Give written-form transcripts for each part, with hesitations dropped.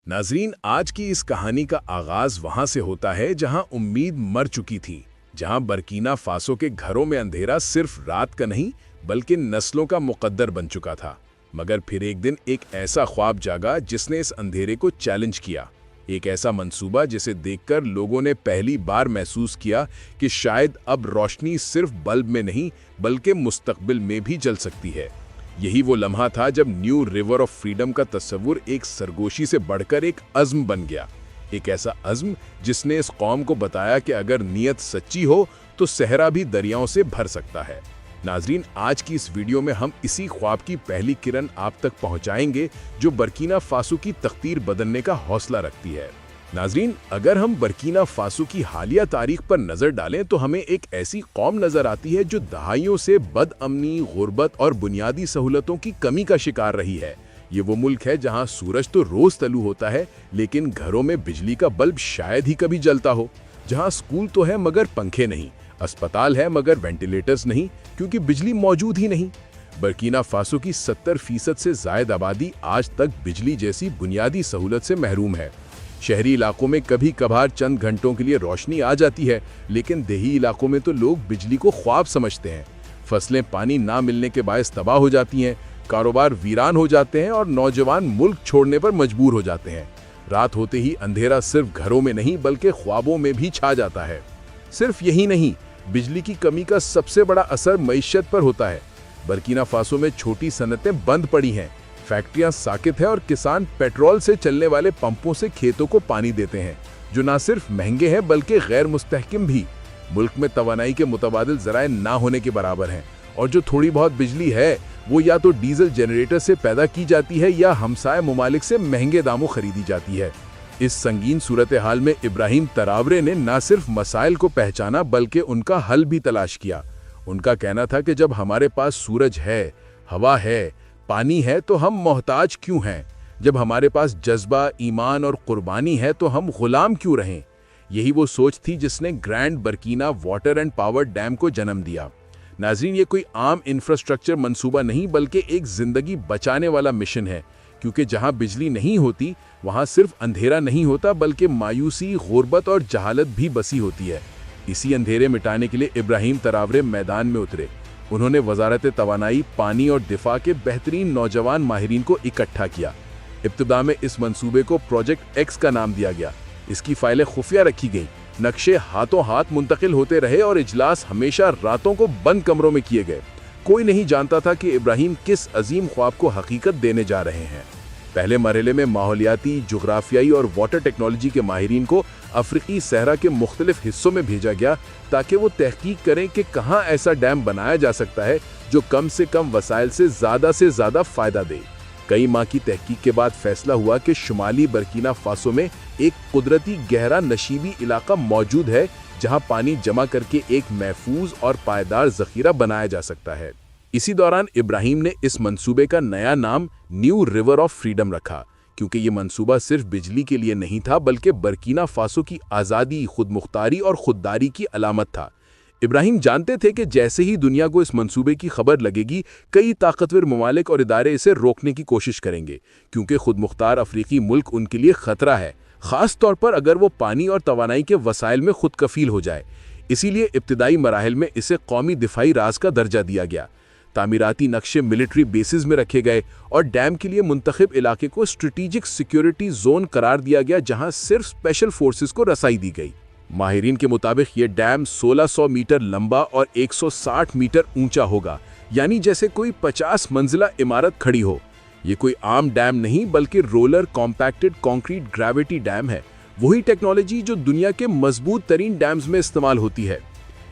नाजरीन, आज की इस कहानी का आगाज वहां से होता है जहां उम्मीद मर चुकी थी, जहां बर्कीना फासो के घरों में अंधेरा सिर्फ रात का नहीं बल्कि नस्लों का मुकद्दर बन चुका था। मगर फिर एक दिन एक ऐसा ख्वाब जागा जिसने इस अंधेरे को चैलेंज किया। एक ऐसा मंसूबा जिसे देखकर लोगों ने पहली बार महसूस किया कि शायद अब रोशनी सिर्फ बल्ब में नहीं बल्कि मुस्तकबिल में भी जल सकती है। यही वो लम्हा था जब न्यू रिवर ऑफ फ्रीडम का तस्वुर एक सरगोशी से बढ़कर एक अज़्म बन गया। एक ऐसा अज़्म जिसने इस कौम को बताया कि अगर नीयत सच्ची हो तो सहरा भी दरियाओं से भर सकता है। नाजरीन, आज की इस वीडियो में हम इसी ख्वाब की पहली किरण आप तक पहुंचाएंगे जो बर्कीना फासो की तकदीर बदलने का हौसला रखती है। नाजरीन, अगर हम बर्कीना फासो की हालिया तारीख पर नजर डालें तो हमें एक ऐसी कौम नजर आती है जो दहाइयों से बदअमनी, गुर्बत और बुनियादी सहूलतों की कमी का शिकार रही है। ये वो मुल्क है जहां सूरज तो रोज तलू होता है लेकिन घरों में बिजली का बल्ब शायद ही कभी जलता हो, जहां स्कूल तो है मगर पंखे नहीं, अस्पताल है मगर वेंटिलेटर्स नहीं क्योंकि बिजली मौजूद ही नहीं। बर्कीना फासो की 70% से ज्यादा आबादी आज तक बिजली जैसी बुनियादी सहूलत से महरूम है। शहरी इलाकों में कभी कभार चंद घंटों के लिए रोशनी आ जाती है, लेकिन देही इलाकों में तो लोग बिजली को ख्वाब समझते हैं। फसलें पानी ना मिलने के बायस तबाह हो जाती हैं, कारोबार वीरान हो जाते हैं और नौजवान मुल्क छोड़ने पर मजबूर हो जाते हैं। रात होते ही अंधेरा सिर्फ घरों में नहीं बल्कि ख्वाबों में भी छा जाता है। सिर्फ यही नहीं, बिजली की कमी का सबसे बड़ा असर मईशत पर होता है। बर्कीना फासो में छोटी सनतें बंद पड़ी हैं, फैक्ट्रियां साकित है और किसान पेट्रोल से चलने वाले पंपों से खेतों को पानी देते हैं, जो न सिर्फ महंगे हैं बल्कि गैर मुस्तहकिम भी। मुल्क में तवानाई के मुतबादिल ज़राए ना होने के बराबर हैं और जो थोड़ी बहुत बिजली है वो या तो डीजल जनरेटर से पैदा की जाती है या हमसाय ममालिक से महंगे दामों खरीदी जाती है। इस संगीन सूरत हाल में इब्राहिम तरावरे ने न सिर्फ मसाइल को पहचाना बल्कि उनका हल भी तलाश किया। उनका कहना था कि जब हमारे पास सूरज है, हवा है, पानी है तो हम मोहताज क्यों हैं? जब हमारे पास जज्बा, ईमान और कुर्बानी है तो हम गुलाम क्यों रहें? यही वो सोच थी जिसने ग्रैंड बर्कीना वाटर एंड पावर डैम को जन्म दिया। नाज़रीन, ये कोई आम इंफ्रास्ट्रक्चर मंसूबा नहीं बल्कि एक जिंदगी बचाने वाला मिशन है, क्योंकि जहां बिजली नहीं होती वहां सिर्फ अंधेरा नहीं होता बल्कि मायूसी, गुर्बत और जहालत भी बसी होती है। इसी अंधेरे मिटाने के लिए इब्राहिम तरावरे मैदान में उतरे। उन्होंने वजारत तवानाई, पानी और दिफा के बेहतरीन नौजवान माहिरीन को इकट्ठा किया। इब्तिदा में इस मंसूबे को प्रोजेक्ट एक्स का नाम दिया गया। इसकी फाइलें खुफिया रखी गईं, नक्शे हाथों हाथ मुंतकिल होते रहे और इजलास हमेशा रातों को बंद कमरों में किए गए। कोई नहीं जानता था कि इब्राहिम किस अजीम ख्वाब को हकीकत देने जा रहे हैं। पहले मरहले में माहौलियाती, जुग्राफियाई और वाटर टेक्नोलॉजी के माहिरीन को अफ्रीकी सहरा के मुख्तलिफ हिस्सों में भेजा गया ताकि वो तहकीक करें कि कहाँ ऐसा डैम बनाया जा सकता है जो कम से कम वसाइल से ज़्यादा फ़ायदा दे। कई माह की तहकीक के बाद फैसला हुआ कि शुमाली बर्कीना फासो में एक कुदरती गहरा नशीबी इलाका मौजूद है जहाँ पानी जमा करके एक महफूज और पायदार ज़खीरा बनाया जा सकता है। इसी दौरान इब्राहिम ने इस मंसूबे का नया नाम न्यू रिवर ऑफ फ्रीडम रखा, क्योंकि ये मंसूबा सिर्फ बिजली के लिए नहीं था बल्कि बर्कीना फासो की आज़ादी, खुदमुख्तारी और खुददारी की अलामत था। इब्राहिम जानते थे कि जैसे ही दुनिया को इस मंसूबे की खबर लगेगी, कई ताकतवर ममालिक और इदारे इसे रोकने की कोशिश करेंगे, क्योंकि खुदमुख्तार अफ्रीकी मुल्क उनके लिए खतरा है, खास तौर पर अगर वो पानी और तवानाई के वसाइल में खुद कफील हो जाए। इसीलिए इब्तिदाई मराहिल में इसे कौमी दिफाई राज का दर्जा दिया गया। तामीराती नक्शे मिलिट्री बेसिस में रखे गए और डैम के लिए मुंतखब इलाके को स्ट्रेटेजिक सिक्योरिटी जोन करार दिया गया, जहां सिर्फ स्पेशल फोर्सेस को रसाई दी गई। माहिरीन के मुताबिक ये डैम 1600 मीटर लंबा और 160 मीटर ऊंचा होगा, यानी जैसे कोई 50 मंजिला इमारत खड़ी हो। ये कोई आम डैम नहीं बल्कि roller compacted concrete gravity dam है, वही टेक्नोलॉजी जो दुनिया के मजबूत तरीन डैम्स में इस्तेमाल होती है।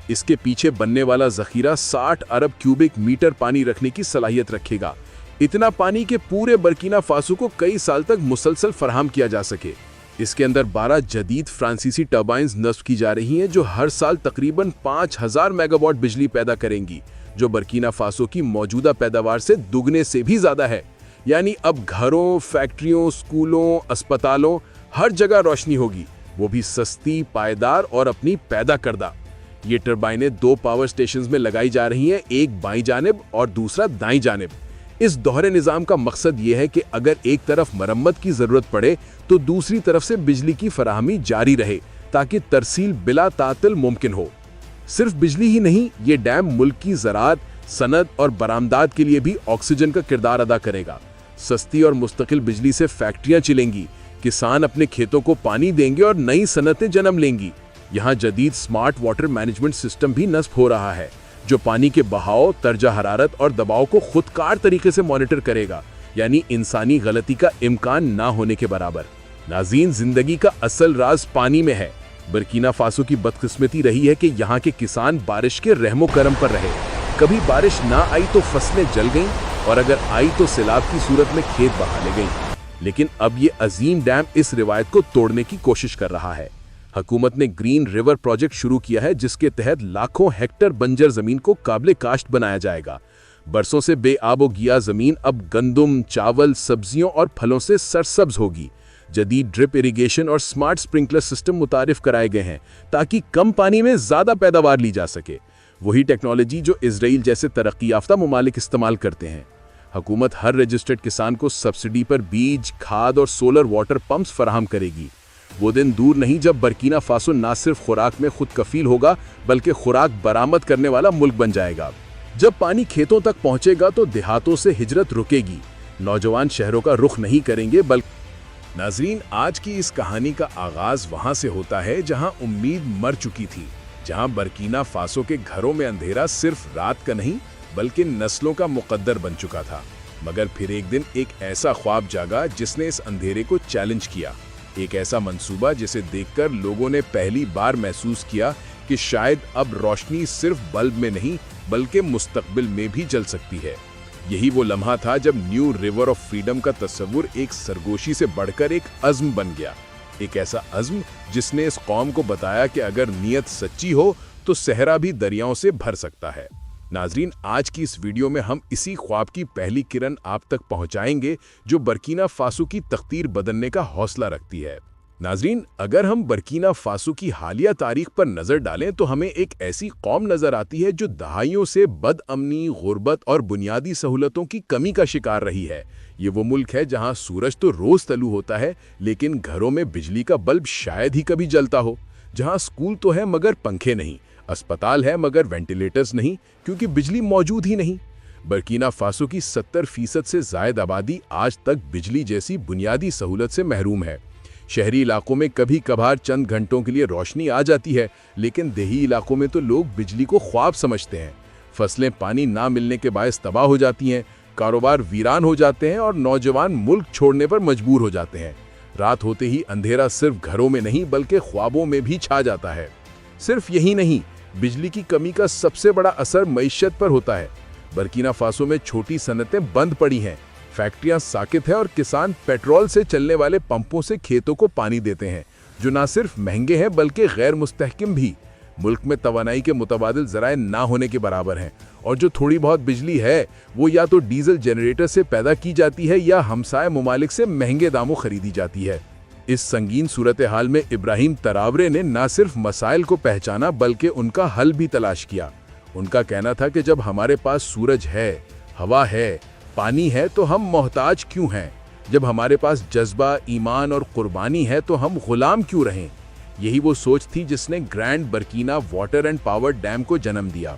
इसके पीछे बनने वाला जखीरा 60 अरब क्यूबिक मीटर पानी रखने की सलाहियत रखेगा। इतना पानी के पूरे बर्कीना फासो को कई साल तक मुसलसल फराहम किया जा सके। इसके अंदर 12 जदीद फ्रांसीसी टर्बाइन्स नस्ब की जा रही हैं जो हर साल तकरीबन 5000 मेगावाट बिजली पैदा करेंगी, जो बर्कीना फासो की मौजूदा पैदावार से दुगने से भी ज्यादा है। यानी अब घरों, फैक्ट्रियों, स्कूलों, अस्पतालों, हर जगह रोशनी होगी, वो भी सस्ती, पायदार और अपनी पैदा करदा। ये टर्बाइनें 2 पावर स्टेशंस में लगाई जा रही हैं, एक बाईं जानिब और दूसरा दाईं जानिब। इस दोहरे निज़ाम का मकसद ये है कि अगर एक तरफ मरम्मत की ज़रूरत पड़े तो दूसरी तरफ से बिजली की फराहमी जारी रहे, ताकि तरसील बिला तातिल मुमकिन हो। सिर्फ बिजली ही नहीं, ये डैम मुल्क की ज़राअत, सनत और बरामदात के लिए भी ऑक्सीजन का किरदार अदा करेगा। सस्ती और मुस्तकिल बिजली से फैक्ट्रियां चलेंगी, किसान अपने खेतों को पानी देंगे और नई सनतें जन्म लेंगी। यहाँ जदीद स्मार्ट वाटर मैनेजमेंट सिस्टम भी नस्ब हो रहा है, जो पानी के बहाव, दर्जा हरारत और दबाव को खुदकार तरीके से मॉनिटर करेगा, यानी इंसानी गलती का इम्कान ना होने के बराबर। नाज़रीन, जिंदगी का असल राज पानी में है। बर्किना फासो की बदकिस्मती रही है कि यहाँ के किसान बारिश के रहमो करम पर रहे। कभी बारिश ना आई तो फसलें जल गईं, और अगर आई तो सैलाब की सूरत में खेत बहा ले गईं। लेकिन अब ये अजीम डैम इस रिवायत को तोड़ने की कोशिश कर रहा है। हुकूमत ने ग्रीन रिवर प्रोजेक्ट शुरू किया है, जिसके तहत लाखों हेक्टर बंजर जमीन को काबिल काश्त बनाया जाएगा। बरसों से बेआबो गिया जमीन अब गंदम, चावल, सब्जियों और फलों से सरसब्ज होगी। जदीद ड्रिप इरिगेशन और स्मार्ट स्प्रिंकलर सिस्टम मुतारिफ कराए गए हैं, ताकि कम पानी में ज्यादा पैदावार ली जा सके। वही टेक्नोलॉजी जो इजराइल जैसे तरक्की याफ्ता ममालिक इस्तेमाल करते हैं। हुकूमत हर रजिस्टर्ड किसान को सब्सिडी पर बीज, खाद और सोलर वाटर पंप्स फराहम करेगी। वो दिन दूर नहीं जब बर्किना फासो ना सिर्फ खुराक में खुद कफील होगा, बल्कि खुराक बरामद करने वाला मुल्क बन जाएगा। जब पानी खेतों तक पहुंचेगा तो देहातों से हिजरत रुकेगी, नौजवान शहरों का रुख नहीं करेंगे। बल्कि नाजरीन, आज की इस कहानी का आगाज वहां से होता है जहां उम्मीद मर चुकी थी, जहां बर्किना फासो के घरों में अंधेरा सिर्फ रात का नहीं बल्कि नस्लों का मुकद्दर बन चुका था। मगर फिर एक दिन एक ऐसा ख्वाब जागा जिसने इस अंधेरे को चैलेंज किया। एक ऐसा मंसूबा जिसे देखकर लोगों ने पहली बार महसूस किया कि शायद अब रोशनी सिर्फ बल्ब में नहीं बल्कि मुस्तकबिल में भी जल सकती है। यही वो लम्हा था जब न्यू रिवर ऑफ फ्रीडम का तस्वुर एक सरगोशी से बढ़कर एक अज़्म बन गया। एक ऐसा अज़्म जिसने इस कौम को बताया कि अगर नीयत सच्ची हो तो सहरा भी दरियाओं से भर सकता है। नाजरीन, आज की इस वीडियो में हम इसी ख्वाब की पहली किरण आप तक पहुंचाएंगे, जो बर्किना फासो की तकदीर बदलने का हौसला रखती है। नाजरीन, अगर हम बर्किना फासो की हालिया तारीख पर नजर डालें तो हमें एक ऐसी कौम नजर आती है जो दहाइयों से बदअमनी, गुर्बत और बुनियादी सहूलतों की कमी का शिकार रही है। ये वो मुल्क है जहां सूरज तो रोज तलू होता है, लेकिन घरों में बिजली का बल्ब शायद ही कभी जलता हो। जहां स्कूल तो है मगर पंखे नहीं, अस्पताल है मगर वेंटिलेटर्स नहीं, क्योंकि बिजली मौजूद ही नहीं। बर्किना फासो की 70% से ज्यादा आबादी आज तक बिजली जैसी बुनियादी सहूलत से महरूम है। शहरी इलाकों में कभी कभार चंद घंटों के लिए रोशनी आ जाती है, लेकिन देही इलाकों में तो लोग बिजली को ख्वाब समझते हैं। फसलें पानी ना मिलने के बायस तबाह हो जाती हैं, कारोबार वीरान हो जाते हैं और नौजवान मुल्क छोड़ने पर मजबूर हो जाते हैं। रात होते ही अंधेरा सिर्फ घरों में नहीं बल्कि ख्वाबों में भी छा जाता है। सिर्फ यही नहीं, बिजली की कमी का सबसे बड़ा असर मईशत पर होता है। बर्किना फासो में छोटी सनतें बंद पड़ी हैं, फैक्ट्रियां साकित हैं और किसान पेट्रोल से चलने वाले पंपों से खेतों को पानी देते हैं, जो ना सिर्फ महंगे हैं बल्कि गैर मुस्तहकिम भी। मुल्क में तवानाई के मुतबादिल ज़राए ना होने के बराबर हैं, और जो थोड़ी बहुत बिजली है वो या तो डीजल जनरेटर से पैदा की जाती है या हमसाय ममालिक से महंगे दामों खरीदी जाती है। इस संगीन सूरत हाल में इब्राहिम तरावरे ने न सिर्फ मसाइल को पहचाना बल्कि उनका हल भी तलाश किया। उनका कहना था कि जब हमारे पास सूरज है, हवा है, पानी है तो हम मोहताज क्यों हैं? जब हमारे पास जज्बा, ईमान और कुर्बानी है तो हम गुलाम क्यों रहें? यही वो सोच थी जिसने grand Burkina water and power dam को जन्म दिया।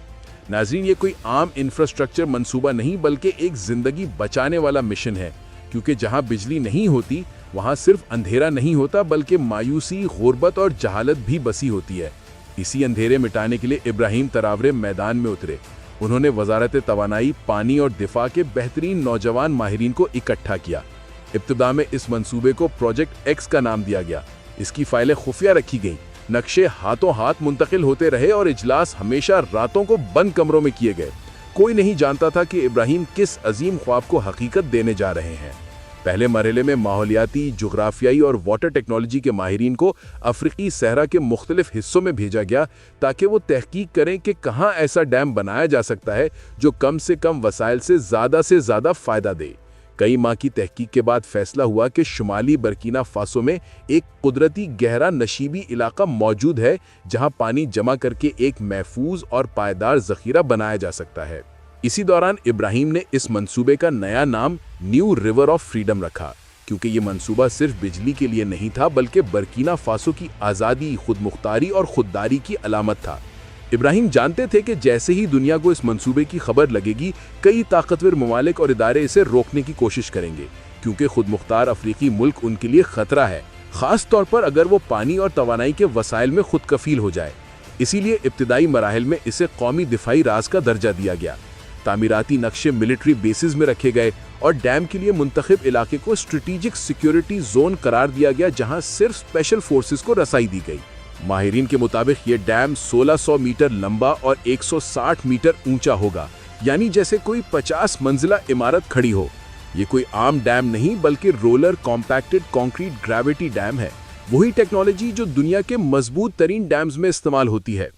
नाज़रीन, ये कोई आम इंफ्रास्ट्रक्चर मंसूबा नहीं बल्कि एक जिंदगी बचाने वाला मिशन है, क्योंकि जहां बिजली नहीं होती वहां सिर्फ अंधेरा नहीं होता बल्कि मायूसी, गुर्बत और जहालत भी बसी होती है। इसी अंधेरे मिटाने के लिए इब्राहिम तरावरे मैदान में उतरे। उन्होंने वजारत तवानाई, पानी और दिफा के बेहतरीन नौजवान माहिरीन को इकट्ठा किया। इब्तिदा में इस मंसूबे को प्रोजेक्ट एक्स का नाम दिया गया। इसकी फाइलें खुफिया रखी गईं, नक्शे हाथों हाथ मुंतकिल होते रहे और इजलास हमेशा रातों को बंद कमरों में किए गए। कोई नहीं जानता था कि इब्राहिम किस अजीम ख्वाब को हकीकत देने जा रहे हैं। पहले मरहले में माहौलियाती, जुग्राफियाई और वाटर टेक्नोलॉजी के माहिरीन को अफ्रीकी सहरा के मुख्तलिफ हिस्सों में भेजा गया, ताकि वो तहकीक करें कि कहाँ ऐसा डैम बनाया जा सकता है जो कम से कम वसाइल से ज़्यादा फ़ायदा दे। कई माह की तहकीक के बाद फैसला हुआ कि शुमाली बर्किना फासो में एक कुदरती गहरा नशीबी इलाका मौजूद है, जहां पानी जमा करके एक महफूज और पायदार ज़ख़ीरा बनाया जा सकता है। इसी दौरान इब्राहिम ने इस मंसूबे का नया नाम न्यू रिवर ऑफ फ्रीडम रखा, क्योंकि ये मंसूबा सिर्फ बिजली के लिए नहीं था बल्कि बर्किना फासो की आज़ादी, खुदमुख्तारी और खुददारी की अलामत था। इब्राहिम जानते थे कि जैसे ही दुनिया को इस मंसूबे की खबर लगेगी, कई ताकतवर ममालिक और इदारे इसे रोकने की कोशिश करेंगे, क्योंकि खुदमुख्तार अफ्रीकी मुल्क उनके लिए खतरा है, खास तौर पर अगर वो पानी और तवानाई के वसाइल में खुद कफील हो जाए। इसीलिए इब्तिदाई मराहिल में इसे कौमी दिफाई राज का दर्जा दिया गया। तामीराती नक्शे मिलिट्री बेसिस में रखे गए और डैम के लिए मुंतखब इलाके को स्ट्रेटेजिक सिक्योरिटी जोन करार दिया गया, जहां सिर्फ स्पेशल फोर्सेस को रसाई दी गई। माहिरीन के मुताबिक ये डैम 1600 मीटर लंबा और 160 मीटर ऊंचा होगा, यानी जैसे कोई 50 मंजिला इमारत खड़ी हो। ये कोई आम डैम नहीं बल्कि roller compacted concrete gravity dam है, वही टेक्नोलॉजी जो दुनिया के मजबूत तरीन डैम्स में इस्तेमाल होती है।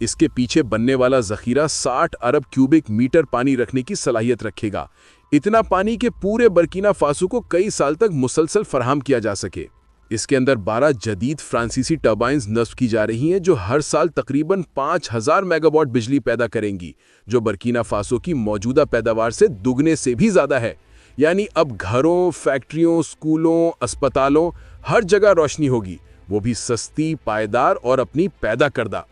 इसके पीछे बनने वाला जखीरा 60 अरब क्यूबिक मीटर पानी रखने की सलाहियत रखेगा, इतना पानी कि पूरे बर्किना फासो को कई साल तक मुसलसल फराहम किया जा सके। इसके अंदर 12 जदीद फ्रांसीसी टर्बाइन्स नस्ब की जा रही हैं, जो हर साल तकरीबन 5000 मेगावाट बिजली पैदा करेंगी, जो बर्किना फासो की मौजूदा पैदावार से दुगने से भी ज्यादा है। यानी अब घरों, फैक्ट्रियों, स्कूलों, अस्पतालों, हर जगह रोशनी होगी, वो भी सस्ती, पायदार और अपनी पैदा करदा।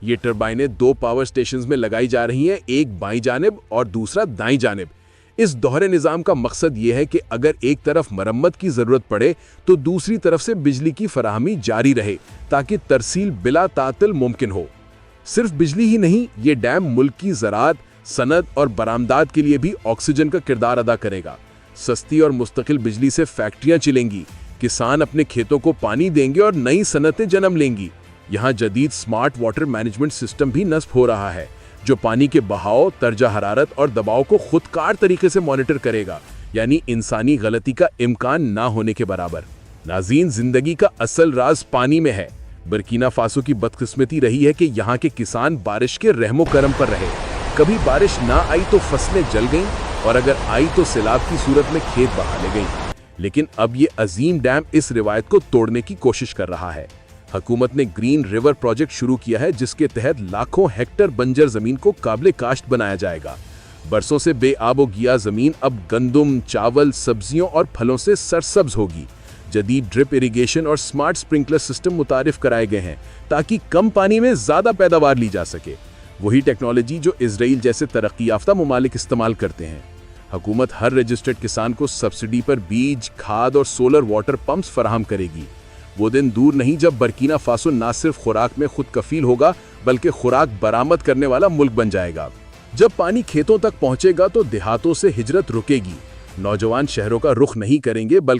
ये टर्बाइनें 2 पावर स्टेशंस में लगाई जा रही हैं, एक बाईं जानिब और दूसरा दाईं जानिब। इस दोहरे निज़ाम का मकसद ये है कि अगर एक तरफ मरम्मत की ज़रूरत पड़े तो दूसरी तरफ से बिजली की फराहमी जारी रहे, ताकि तरसील बिला तातिल मुमकिन हो। सिर्फ बिजली ही नहीं, ये डैम मुल्क की ज़राअत, सनत और बरामदात के लिए भी ऑक्सीजन का किरदार अदा करेगा। सस्ती और मुस्तकिल बिजली से फैक्ट्रियां चलेंगी, किसान अपने खेतों को पानी देंगे और नई सनतें जन्म लेंगी। यहाँ जदीद स्मार्ट वाटर मैनेजमेंट सिस्टम भी नस्ब हो रहा है, जो पानी के बहाव, दर्जा हरारत और दबाव को खुदकार तरीके से मॉनिटर करेगा, यानी इंसानी गलती का इम्कान ना होने के बराबर। नाज़रीन, जिंदगी का असल राज पानी में है। बर्किना फासो की बदकिस्मती रही है कि यहाँ के किसान बारिश के रहमो करम पर रहे। कभी बारिश ना आई तो फसलें जल गईं, और अगर आई तो सैलाब की सूरत में खेत बहा ले गईं। लेकिन अब ये अजीम डैम इस रिवायत को तोड़ने की कोशिश कर रहा है। हुकूमत ने ग्रीन रिवर प्रोजेक्ट शुरू किया है, जिसके तहत लाखों हेक्टर बंजर जमीन को काबिल काश्त बनाया जाएगा। बरसों से बेआबो गिया जमीन अब गंदम, चावल, सब्जियों और फलों से सरसब्ज होगी। जदीद ड्रिप इरिगेशन और स्मार्ट स्प्रिंकलर सिस्टम मुतारिफ कराए गए हैं, ताकि कम पानी में ज्यादा पैदावार ली जा सके। वही टेक्नोलॉजी जो इजराइल जैसे तरक्की याफ्ता ममालिक इस्तेमाल करते हैं। हुकूमत हर रजिस्टर्ड किसान को सब्सिडी पर बीज, खाद और सोलर वाटर पंप्स फराहम करेगी। वो दिन दूर नहीं जब बर्किना फासो न सिर्फ खुराक में खुद कफील होगा, बल्कि खुराक बरामद करने वाला मुल्क बन जाएगा। जब पानी खेतों तक पहुंचेगा तो देहातों से हिजरत रुकेगी, नौजवान शहरों का रुख नहीं करेंगे, बल्कि